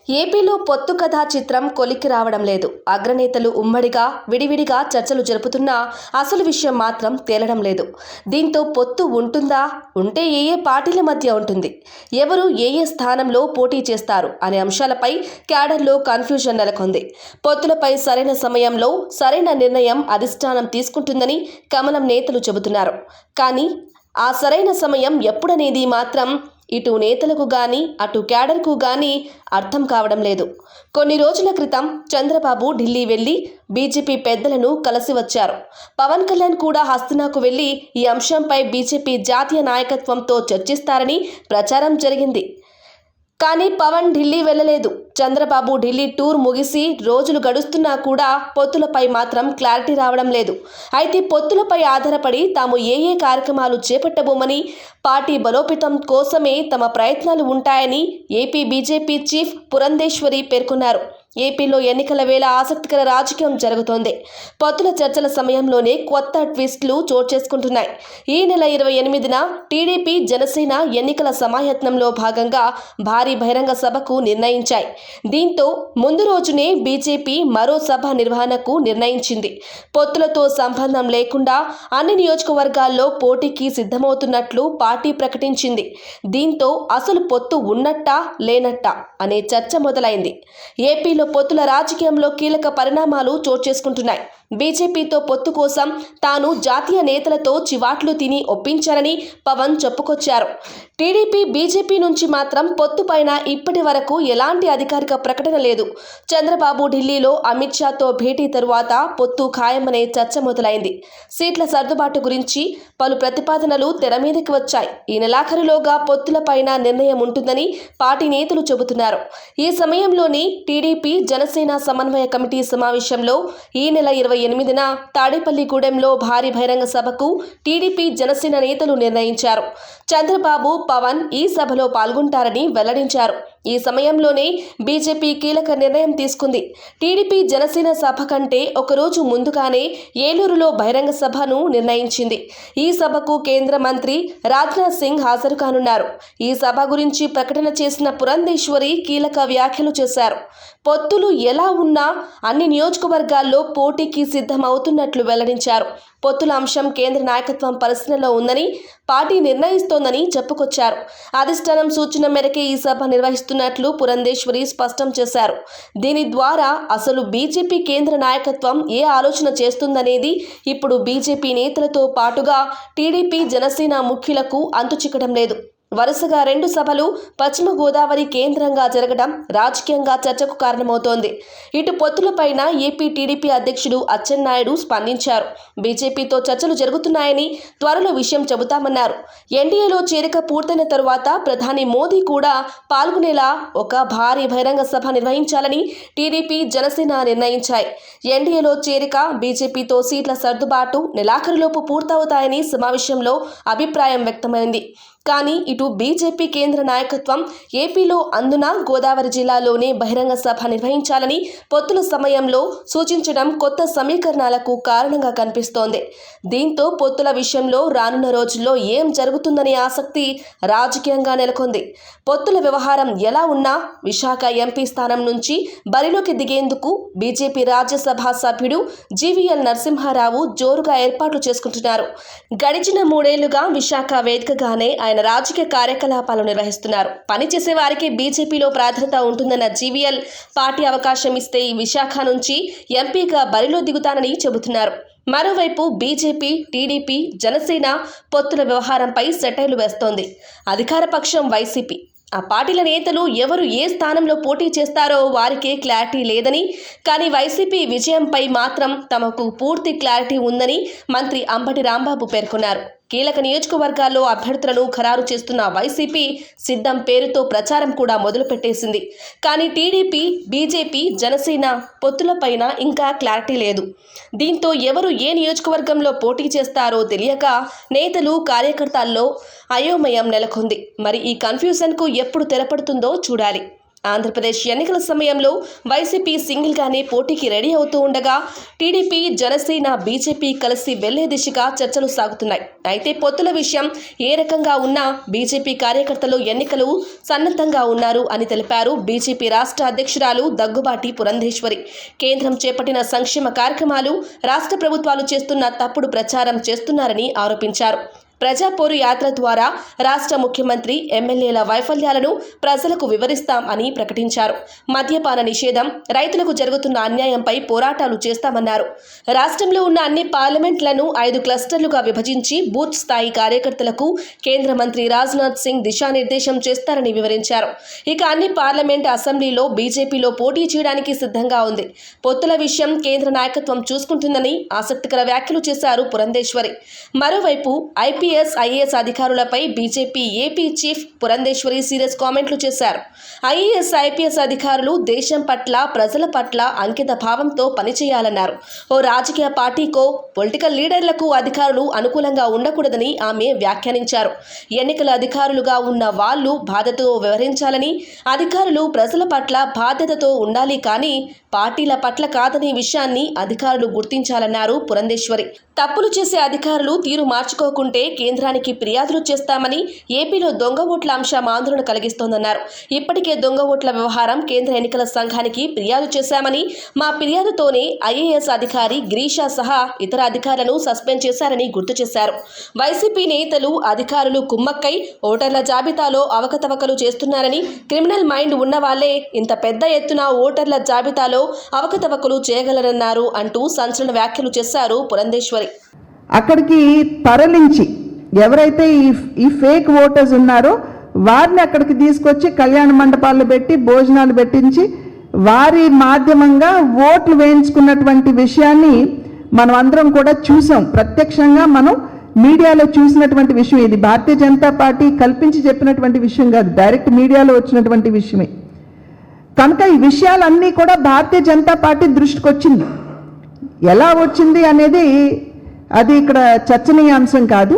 ఏపీలో పొత్తు కథా చిత్రం కొలిక్కి రావడం లేదు. అగ్రనేతలు ఉమ్మడిగా విడివిడిగా చర్చలు జరుపుతున్నా అసలు విషయం మాత్రం తేలడం లేదు. దీంతో పొత్తు ఉంటుందా, ఉంటే ఏ ఏ పార్టీల మధ్య ఉంటుంది, ఎవరు ఏ ఏ స్థానంలో పోటీ చేస్తారు అనే అంశాలపై క్యాడర్లో కన్ఫ్యూజన్ నెలకొంది. పొత్తులపై సరైన సమయంలో సరైన నిర్ణయం అధిష్టానం తీసుకుంటుందని కమలం నేతలు చెబుతున్నారు. కానీ ఆ సరైన సమయం ఎప్పుడనేది మాత్రం ఇటు నేతలకు గాని అటు క్యాడర్కు గాని అర్థం కావడం లేదు. కొన్ని రోజుల క్రితం చంద్రబాబు ఢిల్లీ వెళ్లి బీజేపీ పెద్దలను కలిసి వచ్చారు. పవన్ కళ్యాణ్ కూడా హస్తనాకు వెళ్లి ఈ అంశంపై బీజేపీ జాతీయ నాయకత్వంతో చర్చిస్తారని ప్రచారం జరిగింది. కానీ పవన్ ఢిల్లీ వెళ్లలేదు. చంద్రబాబు ఢిల్లీ టూర్ ముగిసి రోజులు గడుస్తున్నా కూడా పొత్తులపై మాత్రం క్లారిటీ రావడం లేదు. అయితే పొత్తులపై ఆధారపడి తాము ఏ ఏ కార్యక్రమాలు చేపట్టబోమని, పార్టీ బలోపేతం కోసమే తమ ప్రయత్నాలు ఉంటాయని ఏపీ బీజేపీ చీఫ్ పురంధేశ్వరి పేర్కొన్నారు. ఏపీలో ఎన్నికల వేళ ఆసక్తికర రాజకీయం జరుగుతోంది. పొత్తుల చర్చల సమయంలోనే కొత్త ట్విస్టులు చోటు చేసుకుంటున్నాయి. ఈ నెల 28న టీడీపీ జనసేన ఎన్నికల సమాయత్నంలో భాగంగా భారీ బహిరంగ సభకు నిర్ణయించాయి. దీంతో ముందు రోజునే బీజేపీ మరో సభ నిర్వహణకు నిర్ణయించింది. పొత్తులతో సంబంధం లేకుండా అన్ని నియోజకవర్గాల్లో పోటీకి సిద్ధమవుతున్నట్లు పార్టీ ప్రకటించింది. దీంతో అసలు పొత్తు ఉన్నట్టా లేనట్టా అనే చర్చ మొదలైంది. ఏపీలో పొత్తుల రాజకీయంలో కీలక పరిణామాలు చోటు చేసుకుంటున్నాయి. బీజేపీతో పొత్తు కోసం తాను జాతీయ నేతలతో చివాట్లు తిని ఒప్పించారని పవన్ చెప్పుకొచ్చారు. టీడీపీ బీజేపీ నుంచి మాత్రం పొత్తు పైన ఇప్పటి వరకు ఎలాంటి అధికారిక ప్రకటన లేదు. చంద్రబాబు ఢిల్లీలో అమిత్ షాతో భేటీ తరువాత పొత్తు ఖాయమనే చర్చ మొదలైంది. సీట్ల సర్దుబాటు గురించి పలు ప్రతిపాదనలు తెర మీదకి వచ్చాయి. ఈ నెలాఖరులోగా పొత్తుల పైన నిర్ణయం ఉంటుందని పార్టీ నేతలు చెబుతున్నారు. ఈ సమయంలోని టీడీపీ జనసేన సమన్వయ కమిటీ సమావేశంలో ఈ నెల 28న తాడేపల్లిగూడెంలో భారీ బహిరంగ సభకు టీడీపీ జనసేన నేతలు నిర్ణయించారు. చంద్రబాబు, పవన్ ఈ సభలో పాల్గొంటారని వెల్లడించారు. ఈ సమయంలోనే బీజేపీ కీలక నిర్ణయం తీసుకుంది. టీడీపీ జనసేన సభ కంటే ఒకరోజు ముందుగానే ఏలూరులో బహిరంగ సభను నిర్ణయించింది. ఈ సభకు కేంద్ర మంత్రి రాజ్నాథ్ సింగ్ హాజరు కానున్నారు. ఈ సభ గురించి ప్రకటన చేసిన పురంధేశ్వరి కీలక వ్యాఖ్యలు చేశారు. పొత్తులు ఎలా ఉన్నా అన్ని నియోజకవర్గాల్లో పోటీకి సిద్ధమవుతున్నట్లు వెల్లడించారు. పొత్తుల అంశం కేంద్ర నాయకత్వం పరిశీలనలో ఉందని పార్టీ నిర్ణయిస్తోందని చెప్పుకొచ్చారు. అధిష్టానం సూచన మేరకే ఈ సభ నిర్వహిస్తున్నట్లు పురంధేశ్వరి స్పష్టం చేశారు. దీని ద్వారా అసలు బీజేపీ కేంద్ర నాయకత్వం ఏ ఆలోచన చేస్తుందనేది ఇప్పుడు బీజేపీ నేతలతో పాటుగా టీడీపీ జనసేన ముఖ్యులకు అంతుచిక్కడం లేదు. వరుసగా 2 సభలు పశ్చిమ గోదావరి కేంద్రంగా జరగడం రాజకీయంగా చర్చకు కారణమవుతోంది. ఇటు పొత్తులపైన ఏపీ టీడీపీ అధ్యక్షుడు అచ్చెన్నాయుడు స్పందించారు. బీజేపీతో చర్చలు జరుగుతున్నాయని, త్వరలో విషయం చెబుతామన్నారు. ఎన్డీఏలో చేరిక పూర్తయిన తరువాత ప్రధాని మోదీ కూడా పాల్గొనేలా ఒక భారీ బహిరంగ సభ నిర్వహించాలని టీడీపీ జనసేన నిర్ణయించాయి. ఎన్డీఏలో చేరిక, బీజేపీతో సీట్ల సర్దుబాటు నెలాఖరులోపు పూర్తవుతాయని సమావేశంలో అభిప్రాయం వ్యక్తమైంది. కానీ ఇటు బీజేపీ కేంద్ర నాయకత్వం ఏపీలో అందున గోదావరి జిల్లాలోనే బహిరంగ సభ నిర్వహించాలని పొత్తుల సమయంలో సూచించడం కొత్త సమీకరణాలకు కారణంగా కనిపిస్తోంది. దీంతో పొత్తుల విషయంలో రానున్న రోజుల్లో ఏం జరుగుతుందనే ఆసక్తి రాజకీయంగా నెలకొంది. పొత్తుల వ్యవహారం ఎలా ఉన్నా విశాఖ ఎంపీ స్థానం నుంచి బరిలోకి దిగేందుకు బీజేపీ రాజ్యసభ సభ్యుడు జీవీఎల్ నరసింహారావు జోరుగా ఏర్పాట్లు చేసుకుంటున్నారు. గడిచిన 3 ఏళ్లుగా విశాఖ వేదికగానే ఆయన రాజకీయ కార్యకలాపాలు నిర్వహిస్తున్నారు. పనిచేసే వారికి బీజేపీలో ప్రాధాన్యత ఉంటుందన్న జీవీఎల్ పార్టీ అవకాశం ఇస్తే ఈ విశాఖ నుంచి ఎంపీగా బరిలో దిగుతానని చెబుతున్నారు. మరోవైపు బీజేపీ, టీడీపీ, జనసేన పొత్తుల వ్యవహారంపై సెటైర్లు వేస్తోంది. అధికార పక్షం వైసీపీ. ఆ పార్టీల నేతలు ఎవరు ఏ స్థానంలో పోటీ చేస్తారో వారికే క్లారిటీ లేదని, కానీ వైసీపీ విజయంపై మాత్రం తమకు పూర్తి క్లారిటీ ఉందని మంత్రి అంబటి రాంబాబు పేర్కొన్నారు. కీలక నియోజకవర్గాల్లో అభ్యర్థులను ఖరారు చేస్తున్న వైసీపీ సిద్ధం పేరుతో ప్రచారం కూడా మొదలుపెట్టేసింది. కానీ టీడీపీ, బీజేపీ, జనసేన పొత్తులపైన ఇంకా క్లారిటీ లేదు. దీంతో ఎవరు ఏ నియోజకవర్గంలో పోటీ చేస్తారో తెలియక నేతలు, కార్యకర్తల్లో అయోమయం నెలకొంది. మరి ఈ కన్ఫ్యూజన్కు ఎప్పుడు తెరపడుతుందో చూడాలి. ఆంధ్రప్రదేశ్ ఎన్నికల సమయంలో వైసీపీ సింగిల్గానే పోటీకి రెడీ అవుతూ ఉండగా టీడీపీ, జనసేన, బీజేపీ కలిసి వెళ్లే దిశగా చర్చలు సాగుతున్నాయి. అయితే పొత్తుల విషయం ఏ రకంగా ఉన్నా బీజేపీ కార్యకర్తలు ఎన్నికలు సన్నద్ధంగా ఉన్నారు అని తెలిపారు బీజేపీ రాష్ట్ర అధ్యక్షురాలు దగ్గుబాటి పురంధేశ్వరి. కేంద్రం చేపట్టిన సంక్షేమ కార్యక్రమాలు రాష్ట్ర ప్రభుత్వాలు చేస్తున్న తప్పుడు ప్రచారం చేస్తున్నారని ఆరోపించారు. ప్రజాపోరు యాత్ర ద్వారా రాష్ట్ర ముఖ్యమంత్రి, ఎమ్మెల్యేల వైఫల్యాలను ప్రజలకు వివరిస్తాం అని ప్రకటించారు. మద్యపాన నిషేధం, రైతులకు జరుగుతున్న అన్యాయంపై పోరాటాలు చేస్తామన్నారు. రాష్ట్రంలో ఉన్న అన్ని పార్లమెంట్లను 5 క్లస్టర్లుగా విభజించి బూత్ స్థాయి కార్యకర్తలకు కేంద్ర మంత్రి రాజ్నాథ్ సింగ్ దిశానిర్దేశం చేస్తారని వివరించారు. ఇక అన్ని పార్లమెంట్, అసెంబ్లీలో బీజేపీలో పోటీ చేయడానికి సిద్ధంగా ఉంది. పొత్తుల విషయం కేంద్ర నాయకత్వం చూసుకుంటుందని ఆసక్తికర వ్యాఖ్యలు చేశారు పురంధేశ్వరి. మరోవైపు ఐఏఎస్ అధికారులపై BJP AP chief Purandeswari serious కామెంట్లు చేశారు. ఐఏఎస్, ఐపీఎస్ అధికారులు దేశం పట్ల, ప్రజల పట్ల అంకిత భావంతో పనిచేయాలన్నారు. ఓ రాజకీయ పార్టీకో, పొలిటికల్ లీడర్లకు అధికారులు అనుకూలంగా ఉండకూడదని ఆమె వ్యాఖ్యానించారు. ఎన్నికల అధికారులుగా ఉన్న వాళ్లు బాధ్యతతో వ్యవహరించాలని, అధికారులు ప్రజల పట్ల బాధ్యతతో ఉండాలి కానీ పార్టీల పట్ల కాదనే విషయాన్ని అధికారులు గుర్తించాలన్నారు పురంధేశ్వరి. తప్పులు చేసే అధికారులు తీరు మార్చుకోకుంటే కేంద్రానికి ఫిర్యాదులు చేస్తామని, ఏపీలో దొంగ ఓట్ల అంశం ఆందోళన కలిగిస్తోందన్నారు. ఇప్పటికే దొంగ ఓట్ల వ్యవహారం కేంద్ర ఎన్నికల సంఘానికి ఫిర్యాదు చేశామని, మా ఫిర్యాదుతోనే ఐఏఎస్ అధికారి గిరీషా సహా ఇతర అధికారులను సస్పెండ్ చేశారని గుర్తు చేశారు. వైసీపీ నేతలు, అధికారులు కుమ్మక్కై ఓటర్ల జాబితాలో అవకతవకలు చేస్తున్నారని, క్రిమినల్ మైండ్ ఉన్న వాళ్లే ఇంత పెద్ద ఎత్తున ఓటర్ల జాబితాలో అవకతవకలు చేయగలరన్నారు అంటూ సంచలన వ్యాఖ్యలు చేశారు పురంధేశ్వరి. అక్కడికి తరలించి ఎవరైతే ఈ ఫేక్ ఓటర్స్ ఉన్నారో వారిని అక్కడికి తీసుకొచ్చి కళ్యాణ మండపాల్లో పెట్టి భోజనాలు పెట్టించి వారి మాధ్యమంగా ఓట్లు వేయించుకున్నటువంటి విషయాన్ని మనం అందరం కూడా చూసాం. ప్రత్యక్షంగా మనం మీడియాలో చూసినటువంటి విషయం. ఇది భారతీయ జనతా పార్టీ కల్పించి చెప్పినటువంటి విషయం కాదు, డైరెక్ట్ మీడియాలో వచ్చినటువంటి విషయమే. కనుక ఈ విషయాలన్నీ కూడా భారతీయ జనతా పార్టీ దృష్టికి వచ్చింది. ఎలా వచ్చింది అనేది అది ఇక్కడ చర్చనీయాంశం కాదు.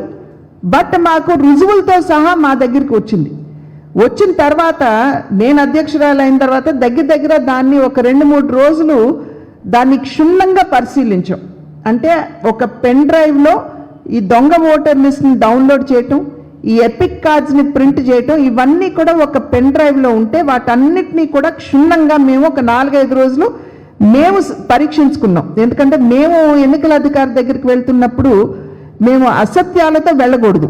బట్ మాకు రుజువులతో సహా మా దగ్గరికి వచ్చింది. వచ్చిన తర్వాత నేను అధ్యక్షురాలు అయిన తర్వాత దగ్గర దాన్ని ఒక 2-3 రోజులు దాన్ని క్షుణ్ణంగా పరిశీలించాం. అంటే ఒక పెన్ డ్రైవ్లో ఈ దొంగ ఓటర్ లిస్ట్ని డౌన్లోడ్ చేయటం, ఈ ఎపిక్ కార్డ్స్ని ప్రింట్ చేయటం, ఇవన్నీ కూడా ఒక పెన్ డ్రైవ్లో ఉంటే వాటన్నిటినీ కూడా క్షుణ్ణంగా మేము ఒక 4-5 రోజులు మేము పరీక్షించుకున్నాం. ఎందుకంటే మేము ఎన్నికల అధికారి దగ్గరికి వెళ్తున్నప్పుడు మేము అసత్యాలతో వెళ్ళకూడదు.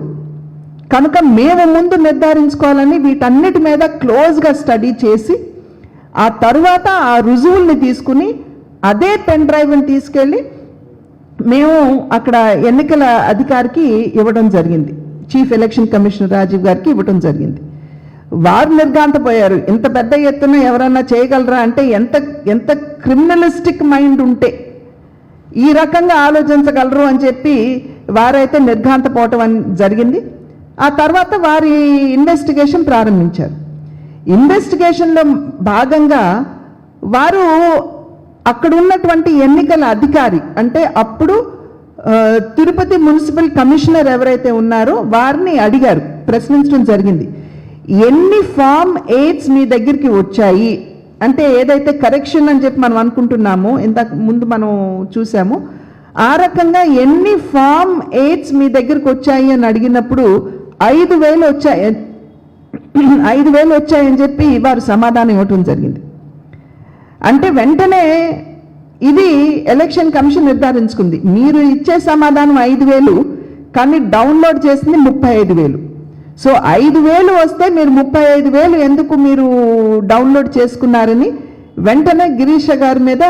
కనుక మేము ముందు నిర్ధారించుకోవాలని వీటన్నిటి మీద క్లోజ్గా స్టడీ చేసి ఆ తరువాత ఆ రుజువుల్ని తీసుకుని అదే పెన్ డ్రైవ్ని తీసుకెళ్ళి మేము అక్కడ ఎన్నికల అధికారికి ఇవ్వడం జరిగింది. చీఫ్ ఎలక్షన్ కమిషనర్ రాజీవ్ గారికి ఇవ్వడం జరిగింది. వారు నిర్ఘాంతపోయారు. ఇంత పెద్ద ఎత్తున ఎవరన్నా చేయగలరా అంటే ఎంత క్రిమినలిస్టిక్ మైండ్ ఉంటే ఈ రకంగా ఆలోచించగలరు అని చెప్పి వారైతే నిర్ఘాంతపోవటం జరిగింది. ఆ తర్వాత వారి ఇన్వెస్టిగేషన్ ప్రారంభించారు. ఇన్వెస్టిగేషన్లో భాగంగా వారు అక్కడ ఉన్నటువంటి ఎన్నికల అధికారి అంటే అప్పుడు తిరుపతి మున్సిపల్ కమిషనర్ ఎవరైతే ఉన్నారో వారిని అడిగారు, ప్రశ్నించడం జరిగింది. ఎన్ని ఫామ్ 8s మీ దగ్గరికి వచ్చాయి అంటే ఏదైతే కరెక్షన్ అని చెప్పి మనం అనుకుంటున్నామో, ఇంతకు ముందు మనం చూసాము, ఆ రకంగా ఎన్ని ఫామ్ 8s మీ దగ్గరికి వచ్చాయి అని అడిగినప్పుడు 5,000 వచ్చాయి 5,000 వచ్చాయని చెప్పి వారు సమాధానం ఇవ్వటం జరిగింది. అంటే వెంటనే ఇది ఎలక్షన్ కమిషన్ నిర్ధారించుకుంది. మీరు ఇచ్చే సమాధానం 5,000 కానీ డౌన్లోడ్ చేసింది 35,000. సో 5,000 వస్తే మీరు 35,000 ఎందుకు మీరు డౌన్లోడ్ చేసుకున్నారని వెంటనే గిరీష గారి మీద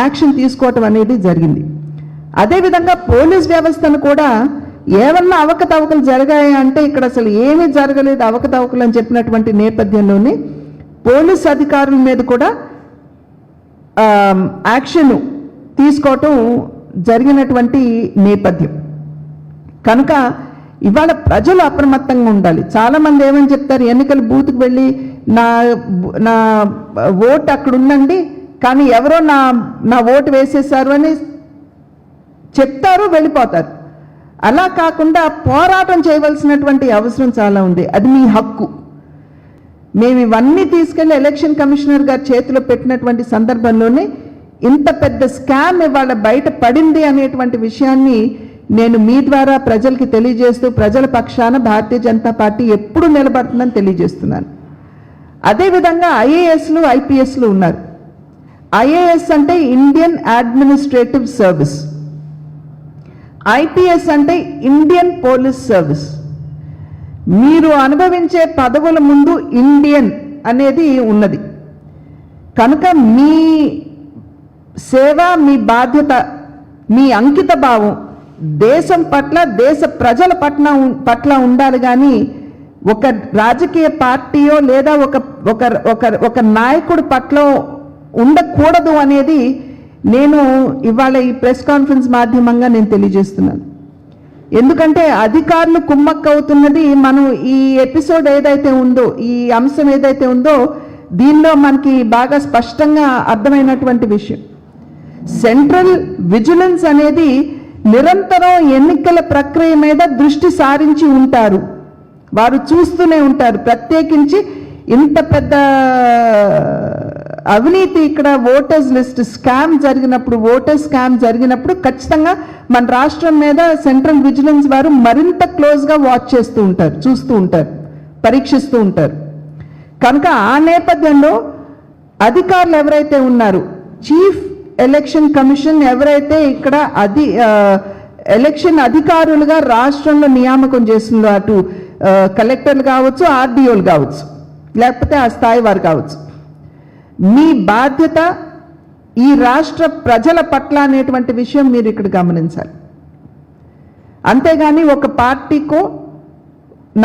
యాక్షన్ తీసుకోవటం అనేది జరిగింది. అదేవిధంగా పోలీస్ వ్యవస్థను కూడా ఏమన్నా అవకతవకలు జరిగాయి అంటే ఇక్కడ అసలు ఏమీ జరగలేదు, అవకతవకలు అని చెప్పినటువంటి నేపథ్యంలోనే పోలీస్ అధికారుల మీద కూడా యాక్షన్ తీసుకోవటం జరిగినటువంటి నేపథ్యం. కనుక ఇవాళ ప్రజలు అప్రమత్తంగా ఉండాలి. చాలామంది ఏమని చెప్తారు, ఎన్నికల బూత్కి వెళ్ళి నా ఓటు అక్కడ ఉందండి కానీ ఎవరో నా ఓటు వేసేసారు అని చెప్తారు, వెళ్ళిపోతారు. అలా కాకుండా పోరాటం చేయవలసినటువంటి అవసరం చాలా ఉంది. అది మీ హక్కు. మేము ఇవన్నీ తీసుకెళ్లి ఎలక్షన్ కమిషనర్ గారి చేతిలో పెట్టినటువంటి సందర్భంలోనే ఇంత పెద్ద స్కామ్ ఇవాళ బయట పడింది అనేటువంటి విషయాన్ని నేను మీ ద్వారా ప్రజలకి తెలియజేస్తూ ప్రజల పక్షాన భారతీయ జనతా పార్టీ ఎప్పుడు నిలబడుతుందని తెలియజేస్తున్నాను. అదేవిధంగా ఐఏఎస్లు ఐపీఎస్లు ఉన్నారు. ఐఏఎస్ అంటే ఇండియన్ అడ్మినిస్ట్రేటివ్ సర్వీస్, ఐపీఎస్ అంటే ఇండియన్ పోలీస్ సర్వీస్. మీరు అనుభవించే పదవుల ముందు ఇండియన్ అనేది ఉన్నది కనుక మీ సేవ, మీ బాధ్యత, మీ అంకిత భావం దేశం పట్ల, దేశ ప్రజల పట్ల ఉండాలి. కానీ ఒక రాజకీయ పార్టీయో లేదా ఒక నాయకుడి పట్ల ఉండకూడదు అనేది నేను ఇవాళ ఈ ప్రెస్ కాన్ఫరెన్స్ మాధ్యమంగా నేను తెలియజేస్తున్నాను. ఎందుకంటే అధికారులు కుమ్మక్కవుతున్నది మనం ఈ ఎపిసోడ్ ఏదైతే ఉందో, ఈ అంశం ఏదైతే ఉందో దీనిలో మనకి బాగా స్పష్టంగా అర్థమైనటువంటి విషయం. సెంట్రల్ విజిలెన్స్ అనేది నిరంతరం ఎన్నికల ప్రక్రియ మీద దృష్టి సారించి ఉంటారు, వారు చూస్తూనే ఉంటారు. ప్రత్యేకించి ఇంత పెద్ద అవినీతి ఇక్కడ ఓటర్స్ లిస్ట్ స్కామ్ జరిగినప్పుడు, ఓటర్ స్కామ్ జరిగినప్పుడు ఖచ్చితంగా మన రాష్ట్రం మీద సెంట్రల్ విజిలెన్స్ వారు మరింత క్లోజ్గా వాచ్ చేస్తూ ఉంటారు, చూస్తూ ఉంటారు, పరీక్షిస్తూ ఉంటారు. కనుక ఆ నేపథ్యంలో అధికారులు ఎవరైతే ఉన్నారు, చీఫ్ ఎలక్షన్ కమిషన్ ఎవరైతే ఇక్కడ ఎలక్షన్ అధికారులుగా రాష్ట్రంలో నియామకం చేస్తుందో, అటు కలెక్టర్లు కావచ్చు, ఆర్డీఓలు కావచ్చు, లేకపోతే ఆ స్థాయి వారు కావచ్చు, మీ బాధ్యత ఈ రాష్ట్ర ప్రజల పట్ల అనేటువంటి విషయం మీరు ఇక్కడ గమనించాలి. అంతేగాని ఒక పార్టీకో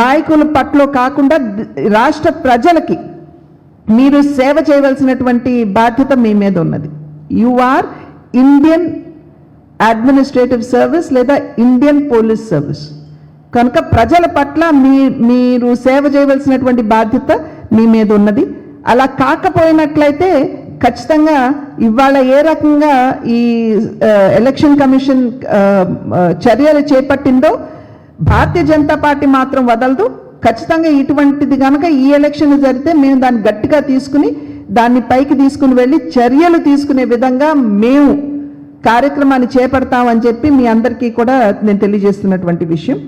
నాయకుల పట్ల కాకుండా రాష్ట్ర ప్రజలకి మీరు సేవ చేయవలసినటువంటి బాధ్యత మీ మీద ఉన్నది. You are Indian administrative service లేదా ఇండియన్ పోలీస్ సర్వీస్ కనుక ప్రజల పట్ల మీరు సేవ చేయవలసినటువంటి బాధ్యత మీ మీద ఉన్నది. అలా కాకపోయినట్లయితే ఖచ్చితంగా ఇవాళ ఏ రకంగా ఈ ఎలక్షన్ కమిషన్ చర్యలు చేపట్టిందో భారతీయ జనతా పార్టీ మాత్రం వదలదు. ఖచ్చితంగా ఇటువంటిది కనుక ఈ ఎలక్షన్ జరిగితే మేము దాన్ని గట్టిగా తీసుకుని దాన్ని పైకి తీసుకుని వెళ్ళి చర్యలు తీసుకునే విధంగా మేము కార్యక్రమాన్ని చేపడతామని చెప్పి మీ అందరికీ కూడా నేను తెలియజేస్తున్నటువంటి విషయం.